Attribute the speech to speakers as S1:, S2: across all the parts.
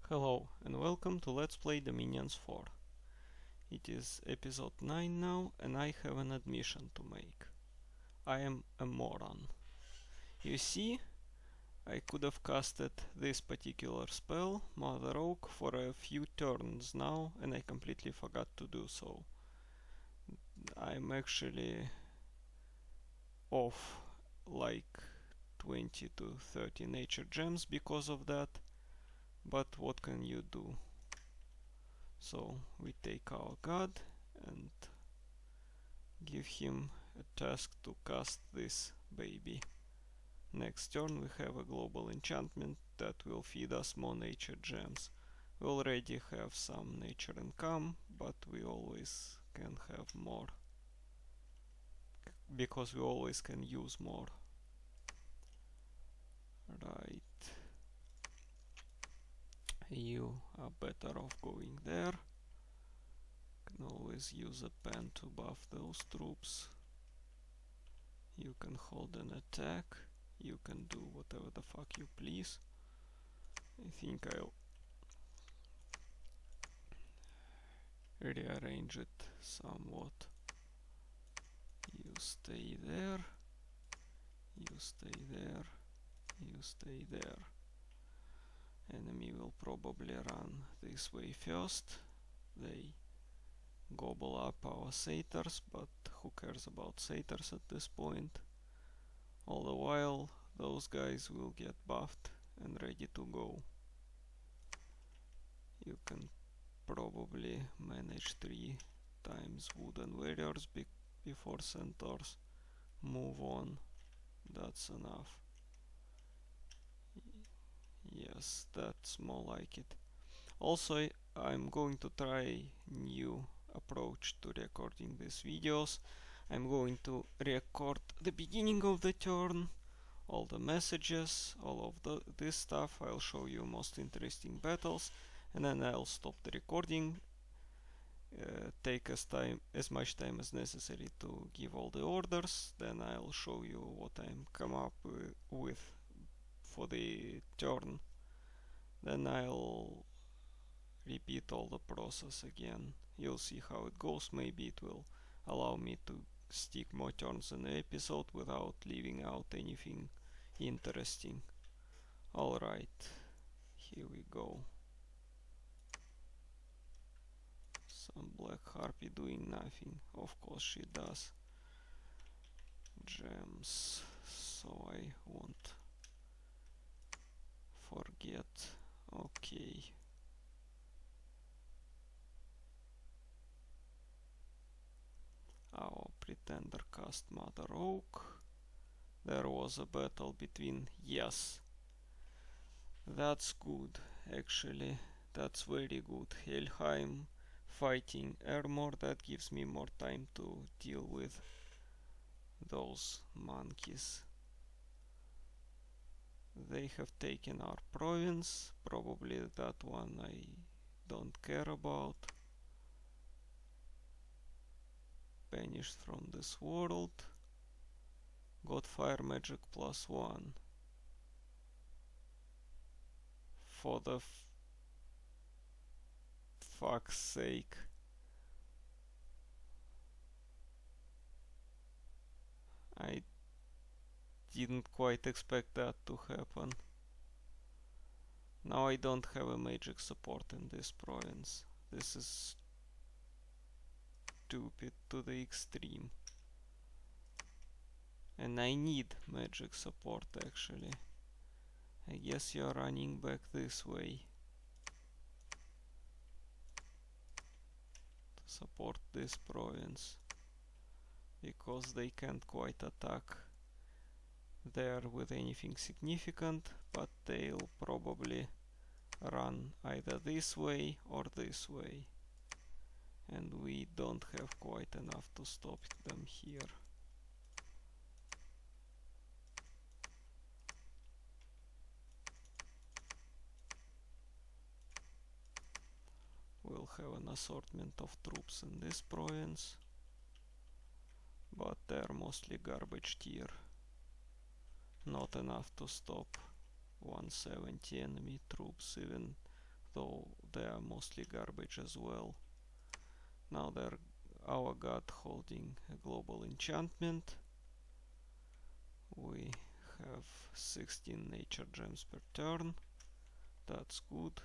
S1: Hello and welcome to Let's Play Dominions 4. It is episode 9 now and I have an admission to make. I am a moron. You see, I could have casted this particular spell, Mother Oak, for a few turns now and I completely forgot to do so. I'm actually off like 20 to 30 nature gems because of that, but what can you do? So we take our god and give him a task to cast this baby. Next turn we have a global enchantment that will feed us more nature gems. We already have some nature income, but we always can have more. Because we always can use more. Right. You are better off going there. Can always use a pen to buff those troops. You can hold an attack. You can do whatever the fuck you please. I think I'll rearrange it somewhat. You stay there. You stay there. You stay there. Enemy will probably run this way first. They gobble up our satyrs, but who cares about satyrs at this point? All the while, those guys will get buffed and ready to go. You can probably manage 3 times wooden warriors before centaurs move on. That's enough. Yes, that's more like it. Also, I'm going to try new approach to recording these videos. I'm going to record the beginning of the turn, all the messages, all of this stuff. I'll show you most interesting battles, and then I'll stop the recording, take as much time as necessary to give all the orders. Then I'll show you what I'm come up with for the turn. Then I'll repeat all the process again. You'll see how it goes. Maybe it will allow me to stick more turns in the episode without leaving out anything interesting. Alright, here we go. Some black harpy doing nothing. Of course she does. Gems, so I won't forget. Okay. Our pretender cast Mother Oak. There was a battle between... Yes. That's good, actually. That's very good. Helheim fighting armor. That gives me more time to deal with those monkeys. They have taken our province. Probably that one I don't care about. Banished from this world. Got fire magic +1. For the fuck's sake. I didn't quite expect that to happen. Now I don't have a magic support in this province. This is stupid to the extreme. And I need magic support actually. I guess you're running back this way to support this province, because they can't quite attack there with anything significant, but they'll probably run either this way or this way, and we don't have quite enough to stop them here. We'll have an assortment of troops in this province, but they're mostly garbage tier. Not enough to stop 170 enemy troops, even though they are mostly garbage as well. Now they're our god holding a global enchantment. We have 16 nature gems per turn. That's good.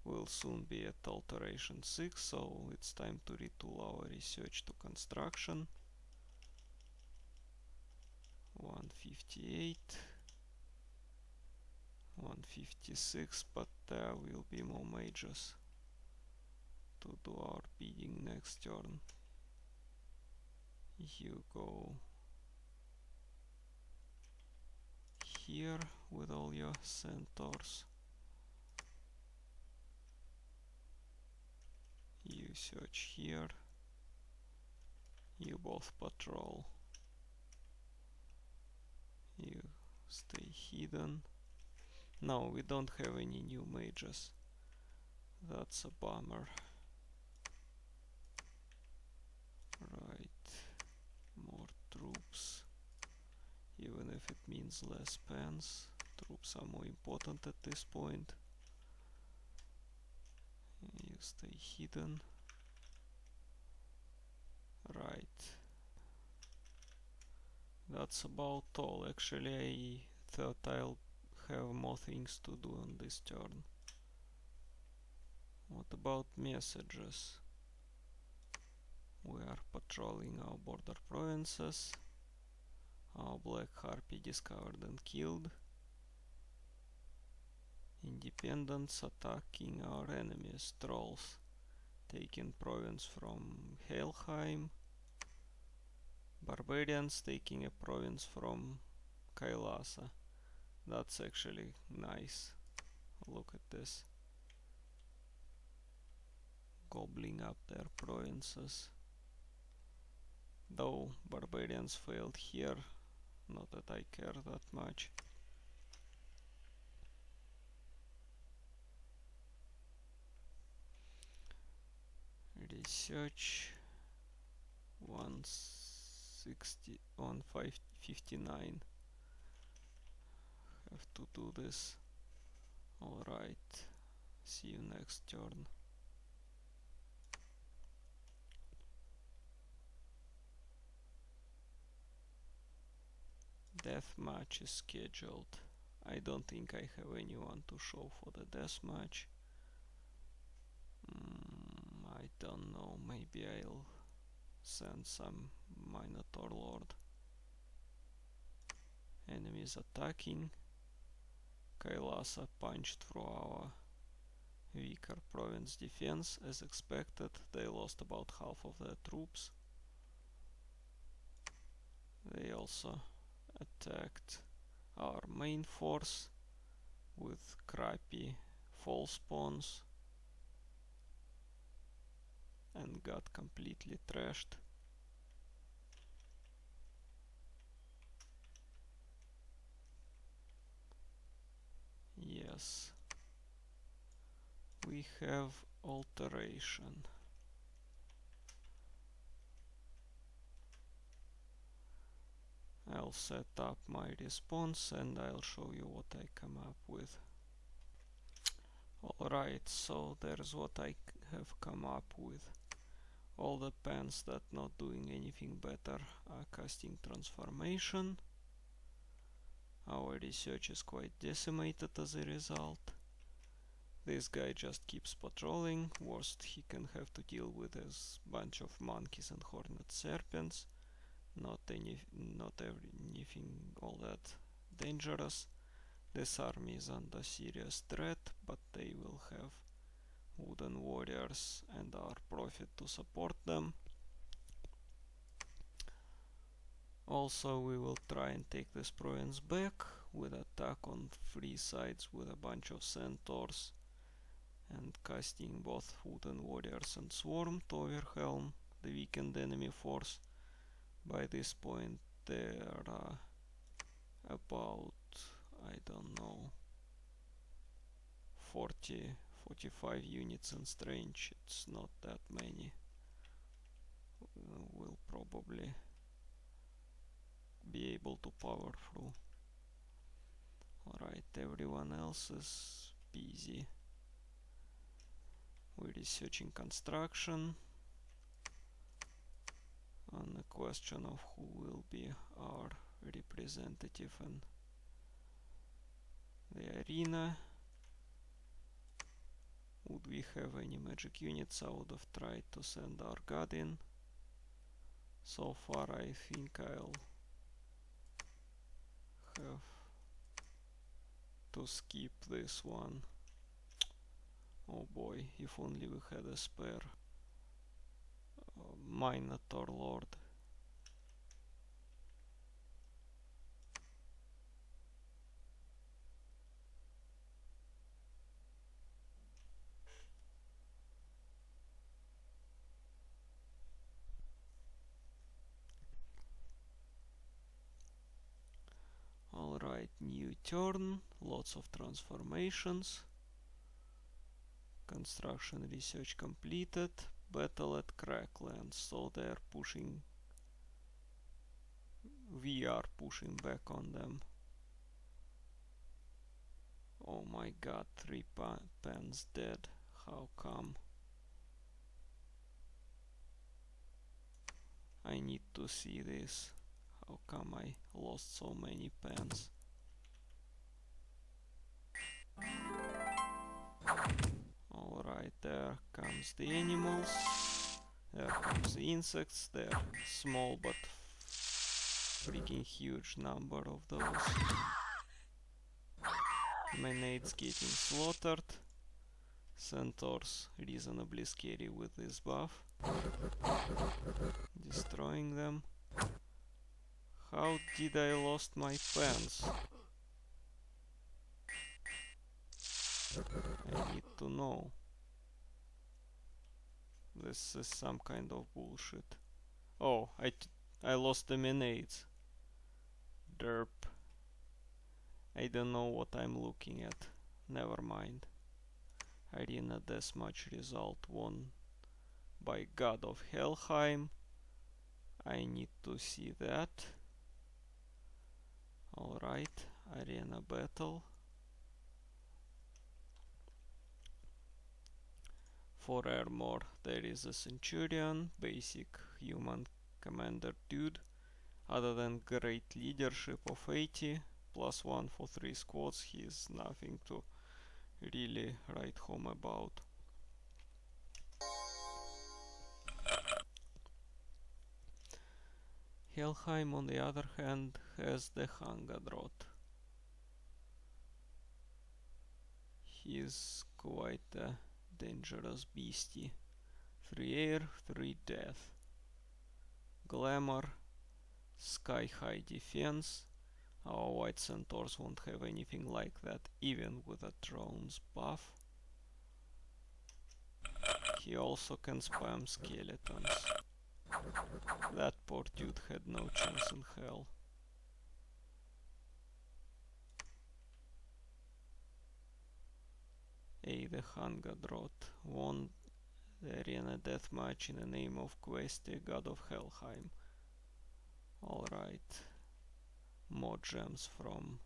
S1: We'll soon be at alteration 6, so it's time to retool our research to construction. 158, 156, but there will be more mages to do our bidding next turn. You go here with all your centaurs. You search here. You both patrol. You stay hidden. No, we don't have any new mages. That's a bummer. Right. More troops. Even if it means less pens. Troops are more important at this point. You stay hidden. Right. That's about all. Actually, I thought I'll have more things to do on this turn. What about messages? We are patrolling our border provinces. Our black harpy discovered and killed. Independents attacking our enemies, trolls, taking province from Helheim. Barbarians taking a province from Kailasa. That's actually nice. Look at this. Gobbling up their provinces. Though barbarians failed here, not that I care that much. Research 160 on 559. Have to do this. Alright. See you next turn. Death match is scheduled. I don't think I have anyone to show for the death match. I don't know, maybe I'll send some Minotaur Lord. Enemies attacking. Kailasa punched through our weaker province defense. As expected, they lost about half of their troops. They also attacked our main force with crappy fall spawns and got completely trashed. Yes, we have alteration. I'll set up my response and I'll show you what I come up with. Alright, so there's what I have come up with. All the pens that not doing anything better are casting transformation. Our research is quite decimated as a result. This guy just keeps patrolling. Worst he can have to deal with is bunch of monkeys and horned serpents. Not anything all that dangerous. This army is under serious threat, but they will have wooden warriors and our prophet to support them. Also, we will try and take this province back with attack on 3 sides with a bunch of centaurs and casting both wooden warriors and swarm to overwhelm the weakened enemy force. By this point there are about, I don't know, 45 units in strange. It's not that many. We'll probably be able to power through. Alright, everyone else is busy. We're researching construction on the question of who will be our representative in the arena. Would we have any magic units? I would have tried to send our god in. So far I think I'll have to skip this one. Oh boy, if only we had a spare Minotaur Lord. Alright, new turn, lots of transformations. Construction research completed. Battle at Cracklands, so they're pushing. We are pushing back on them. Oh my god, 3 pens dead. How come? I need to see this. How come I lost so many pens? Alright, there comes the animals. There comes the insects. They're small but freaking huge number of those. Manates getting slaughtered. Centaurs reasonably scary with this buff. Destroying them. How did I lost my pens? I need to know. This is some kind of bullshit. Oh, I lost the Menades. Derp. I don't know what I'm looking at. Never mind. Arena Deathmatch result won by God of Helheim. I need to see that. Alright, arena battle. For armor there is a Centurion, basic human commander dude. Other than great leadership of 80, +1 for 3 squads, he is nothing to really write home about. Helheim on the other hand has the Hangadrot. He is quite a dangerous beastie. 3 air, 3 death. Glamour, sky high defense. Our white centaurs won't have anything like that, even with a Thrones buff. He also can spam skeletons. That poor dude had no chance in hell. The Hangadrot won the arena deathmatch in the name of Questi, god of Helheim. Alright. More gems from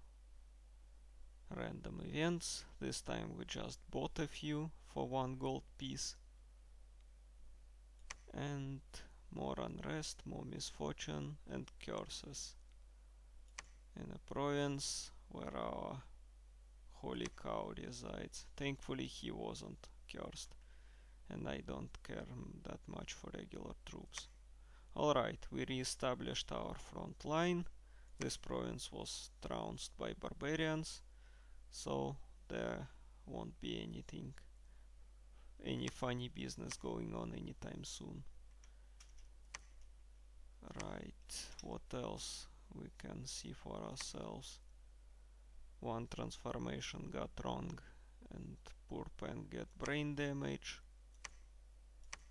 S1: random events. This time we just bought a few for 1 gold piece. And more unrest, more misfortune and curses. In a province where our holy cow resides. Thankfully he wasn't cursed, and I don't care that much for regular troops. Alright, we re-established our front line. This province was trounced by barbarians, so there won't be any funny business going on anytime soon. Right, what else we can see for ourselves? 1 transformation got wrong and poor pen get brain damage.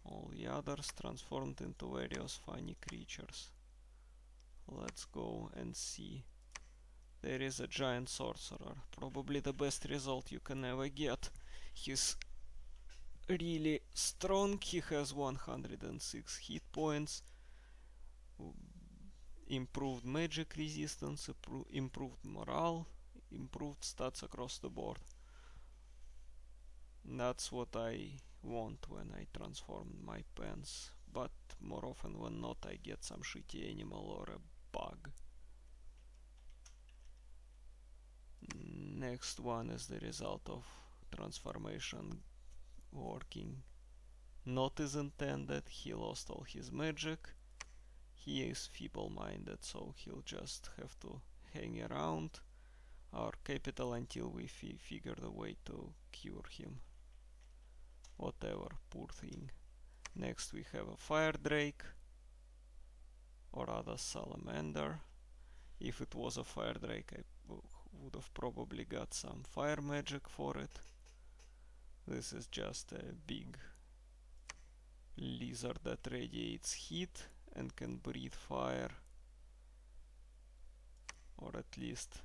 S1: All the others transformed into various funny creatures. Let's go and see. There is a giant sorcerer, probably the best result you can ever get. He's really strong, he has 106 hit points, improved magic resistance, improved morale, improved stats across the board. That's what I want when I transform my pants, but more often than not I get some shitty animal or a bug. Next one is the result of transformation working not as intended. He lost all his magic. He is feeble-minded, so he'll just have to hang around our capital until we figure the way to cure him. Whatever, poor thing. Next we have a fire drake, or rather salamander. If it was a fire drake, I would have probably got some fire magic for it. This is just a big lizard that radiates heat and can breathe fire, or at least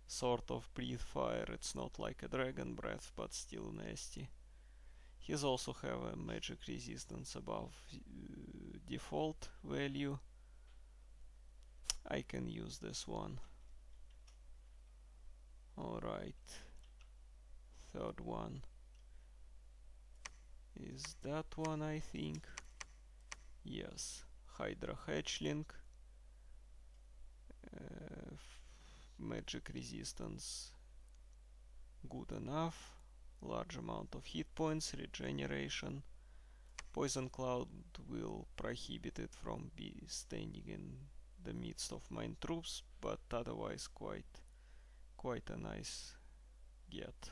S1: sort of breathe fire. It's not like a dragon breath, but still nasty. He's also have a magic resistance above default value. I can use this one. Alright, third one is that one, I think. Yes, Hydra Hatchling. Magic resistance good enough. Large amount of hit points, regeneration. Poison Cloud will prohibit it from standing in the midst of mine troops, but otherwise quite a nice get.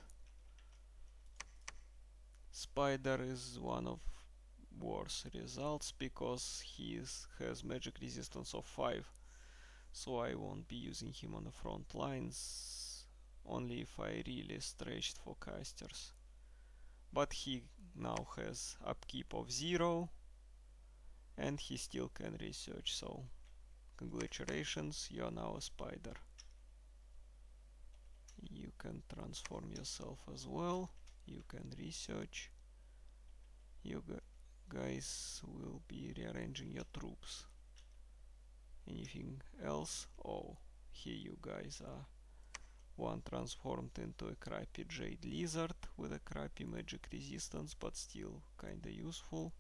S1: Spider is one of worse results because he has magic resistance of 5, so I won't be using him on the front lines, only if I really stretched for casters. But he now has upkeep of 0 and he still can research, so congratulations, you're now a spider. You can transform yourself as well, you can research. You guys will be rearranging your troops. Anything else? Oh, here you guys are. One transformed into a crappy jade lizard with a crappy magic resistance, but still kinda useful.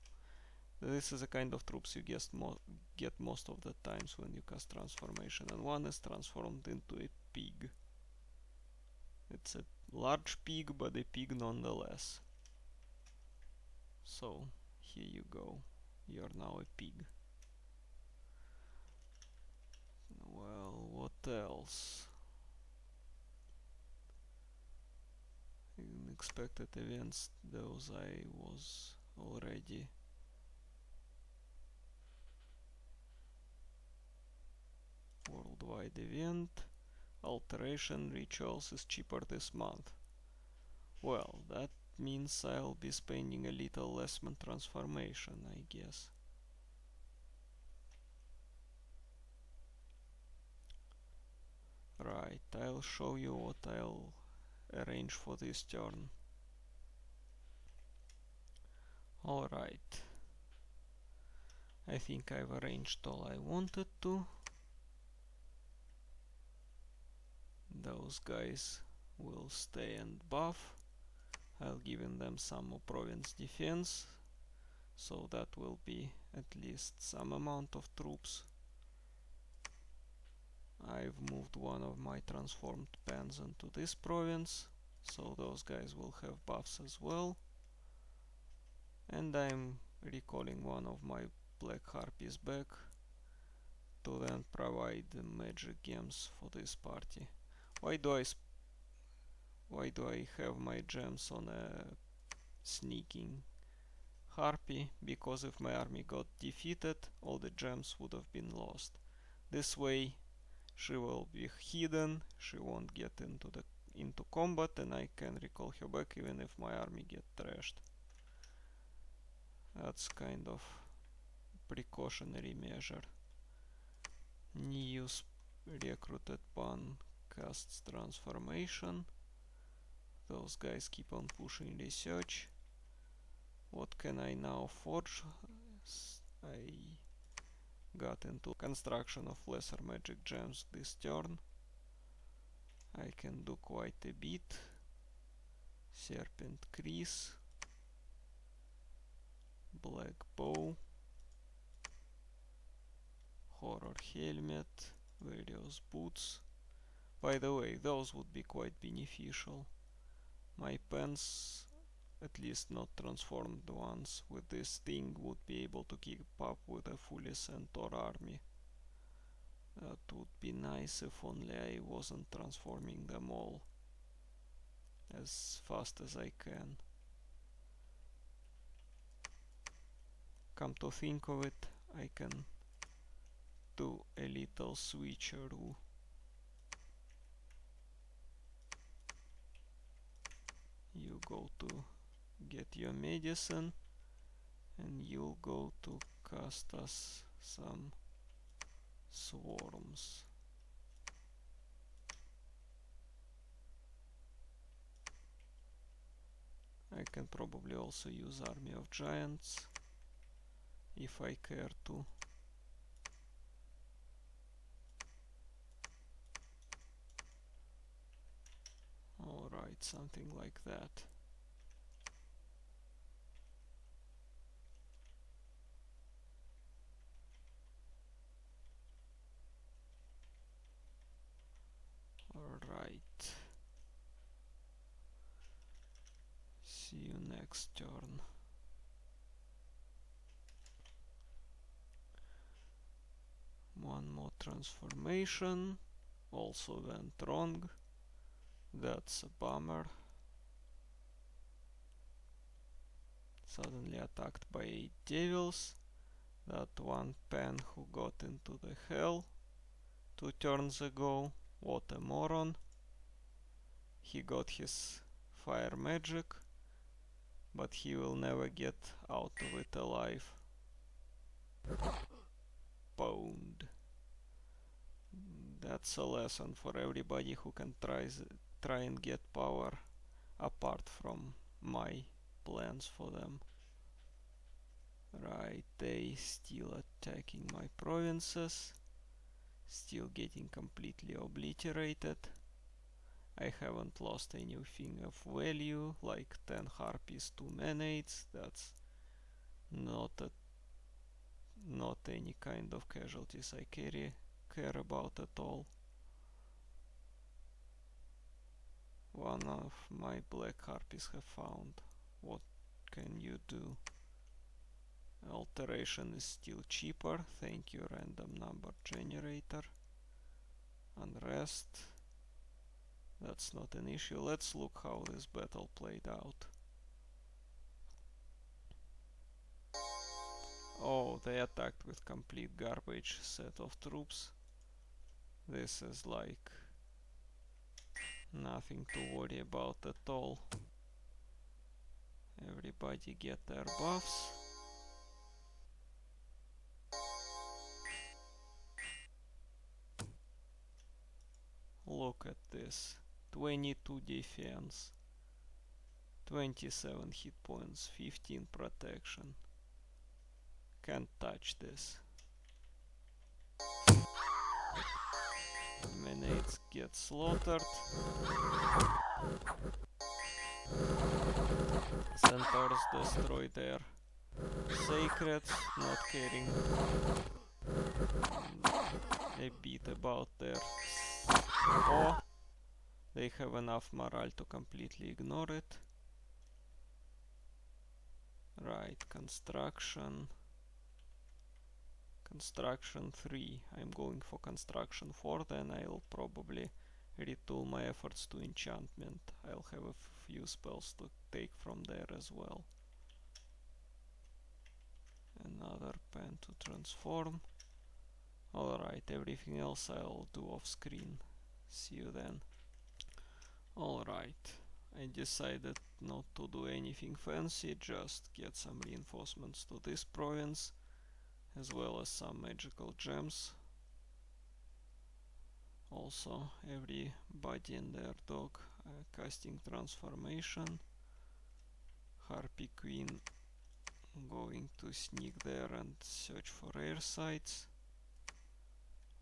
S1: This is a kind of troops you get most of the times when you cast transformation, and one is transformed into a pig. It's a large pig, but a pig nonetheless. So, here you go. You're now a pig. Well, what else? Unexpected events, those I was already. Worldwide event. Alteration rituals is cheaper this month. Well, that means I'll be spending a little less on transformation, I guess. Right, I'll show you what I'll arrange for this turn. Alright. I think I've arranged all I wanted to. Those guys will stay and buff. I'll give them some more province defense, so that will be at least some amount of troops. I've moved one of my transformed pens into this province, so those guys will have buffs as well. And I'm recalling one of my black harpies back to then provide the magic gems for this party. Why do I have my gems on a sneaking harpy? Because if my army got defeated, all the gems would have been lost. This way she will be hidden, she won't get into combat, and I can recall her back even if my army get trashed. That's kind of precautionary measure. New recruited pawn casts transformation. Those guys keep on pushing research. What can I now forge? I got into construction of lesser magic gems this turn. I can do quite a bit. Serpent Crease. black bow, horror helmet, various boots. By the way, those would be quite beneficial. My pants, at least not transformed ones, with this thing would be able to keep up with a fully centaur army. That would be nice if only I wasn't transforming them all as fast as I can. Come to think of it, I can do a little switcheroo. You go to get your medicine, and you'll go to cast us some swarms. I can probably also use Army of Giants if I care to. Alright, something like that. Alright. See you next turn. One more transformation. Also went wrong. That's a bummer. Suddenly attacked by 8 devils. That one pen who got into the hell 2 turns ago. What a moron. He got his fire magic, but he will never get out of it alive. Pwned. That's a lesson for everybody who can try and get power apart from my plans for them. Right, they still attacking my provinces, still getting completely obliterated. I haven't lost anything of value, like 10 harpies, 2 manates. That's not any kind of casualties I care about at all. One of my black harpies have found. What can you do? Alteration is still cheaper. Thank you, random number generator. Unrest. That's not an issue. Let's look how this battle played out. Oh, they attacked with complete garbage set of troops. This is like nothing to worry about at all. Everybody get their buffs. Look at this. 22 defense, 27 hit points, 15 protection. Can't touch this. Menates get slaughtered. Centaurs destroy their sacreds, not caring a bit about their oh, they have enough morale to completely ignore it. Right, construction 3. I'm going for construction 4, then I'll probably retool my efforts to enchantment. I'll have a few spells to take from there as well. Another pen to transform. Alright, everything else I'll do off screen. See you then. Alright, I decided not to do anything fancy, just get some reinforcements to this province, as well as some magical gems. Also, everybody and their dog casting transformation. Harpy Queen going to sneak there and search for air sites.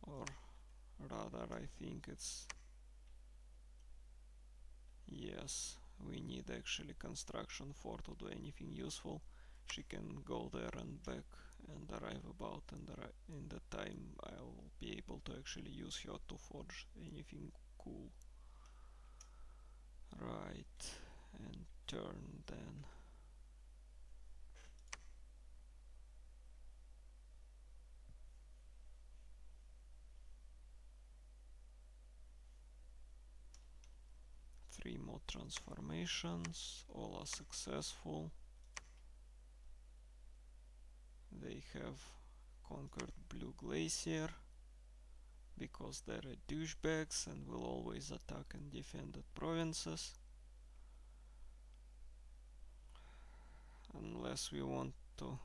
S1: Or rather, I think it's... Yes, we need actually construction 4 to do anything useful. she can go there and back and arrive about, and in that time I'll be able to actually use her to forge anything cool. Right, and turn then. Three more transformations, all are successful. They have conquered Blue Glacier because they're douchebags and will always attack and defend the provinces. Unless we want to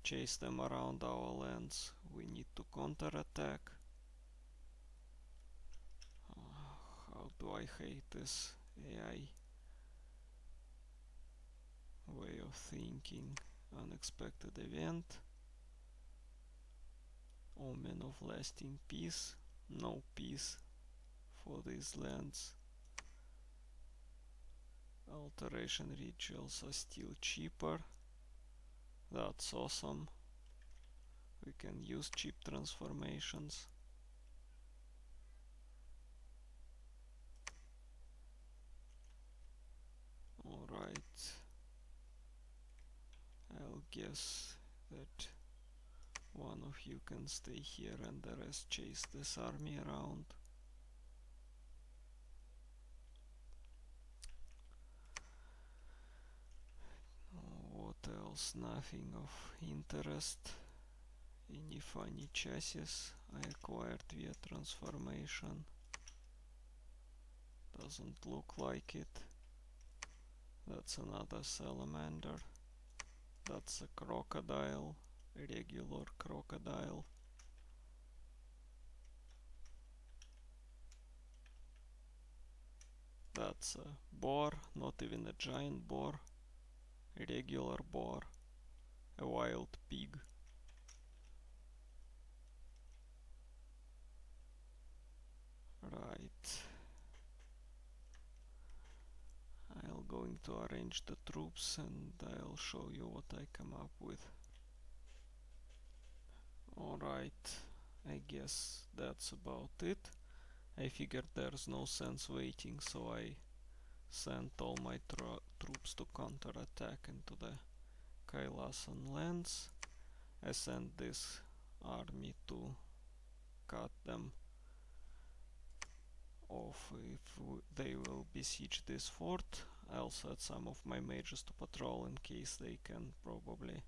S1: chase them around our lands, we need to counterattack. How do I hate this AI way of thinking. Unexpected event. Omen of lasting peace. No peace for these lands. Alteration rituals are still cheaper. That's awesome. We can use cheap transformations. Alright. I'll guess that one of you can stay here and the rest chase this army around. What else? Nothing of interest. Any funny chassis I acquired via transformation? Doesn't look like it. That's another salamander. That's a crocodile, a regular crocodile. That's a boar, not even a giant boar, a regular boar, a wild pig. Right. I'll going to arrange the troops and I'll show you what I come up with. Alright, I guess that's about it. I figured there's no sense waiting, so I sent all my troops to counterattack into the Kailasan lands. I sent this army to cut them off if they will besiege this fort. I'll set some of my mages to patrol in case they can probably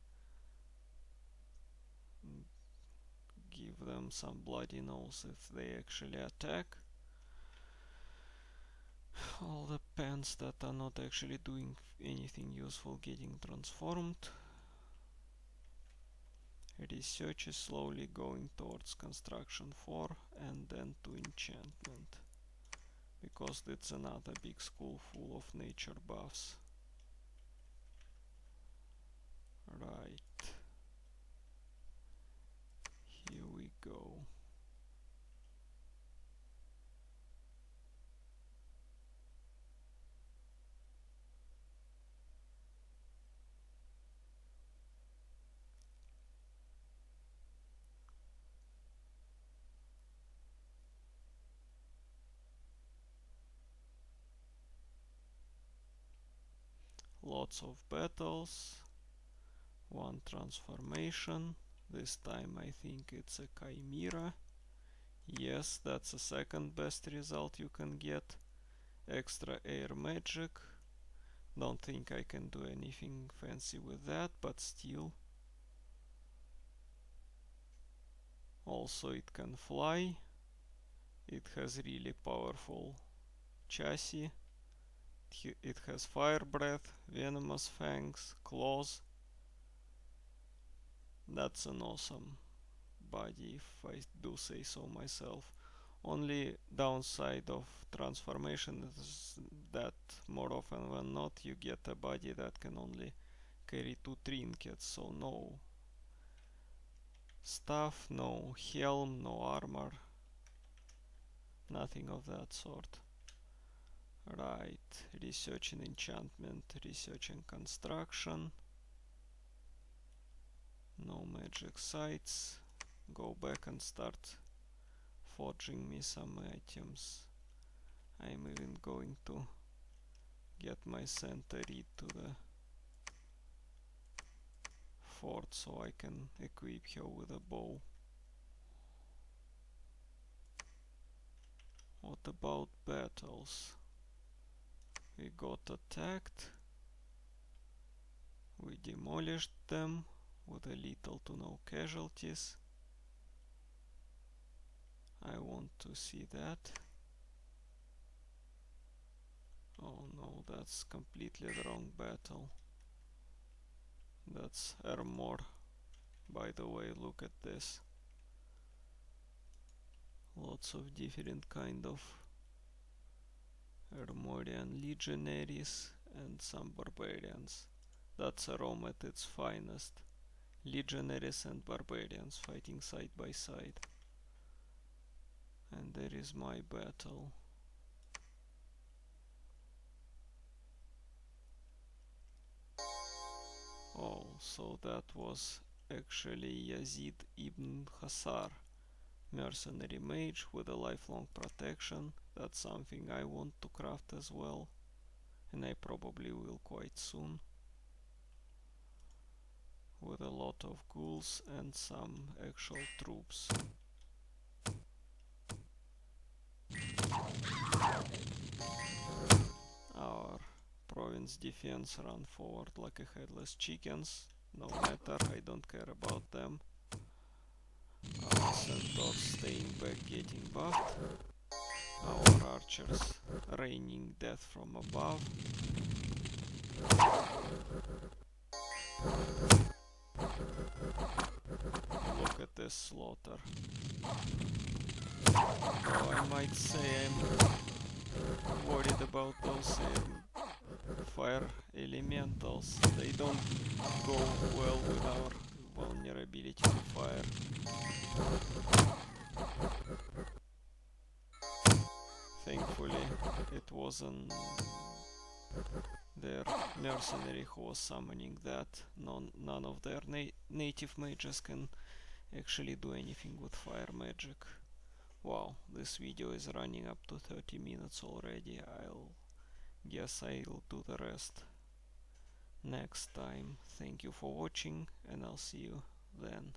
S1: give them some bloody nose if they actually attack. All the pens that are not actually doing anything useful getting transformed. Research is slowly going towards construction 4 and then to enchantment, because it's another big school full of nature buffs. Right, here we go. Lots of battles, one transformation. This time I think it's a chimera. Yes, that's the second best result you can get. Extra air magic. Don't think I can do anything fancy with that, but still. Also it can fly. It has really powerful chassis. It has fire breath, venomous fangs, claws. That's an awesome body if I do say so myself. Only downside of transformation is that more often than not you get a body that can only carry 2 trinkets, so no stuff, no helm, no armor, nothing of that sort. Right, research and enchantment, research and construction. No magic sites. Go back and start forging me some items. I'm even going to get my centaur to the fort so I can equip her with a bow. What about battles? We got attacked. We demolished them with a little to no casualties. I want to see that. Oh no, that's completely the wrong battle. That's armor. By the way, look at this. Lots of different kind of Armorian legionaries and some barbarians. That's a Rome at its finest. Legionaries and barbarians fighting side by side. And there is my battle. Oh, so that was actually Yazid ibn Hasar, mercenary mage with a lifelong protection. That's something I want to craft as well, and I probably will quite soon. With a lot of ghouls and some actual troops. Our province defense run forward like a headless chickens. No matter, I don't care about them. Our centaurs staying back getting buffed. Our archers raining death from above. Look at this slaughter. Though I might say I'm worried about those fire elementals. They don't go well with our vulnerability to fire. Thankfully, it wasn't their mercenary who was summoning that. None of their native mages can actually do anything with fire magic. Wow, this video is running up to 30 minutes already. I'll guess I'll do the rest next time. Thank you for watching, and I'll see you then.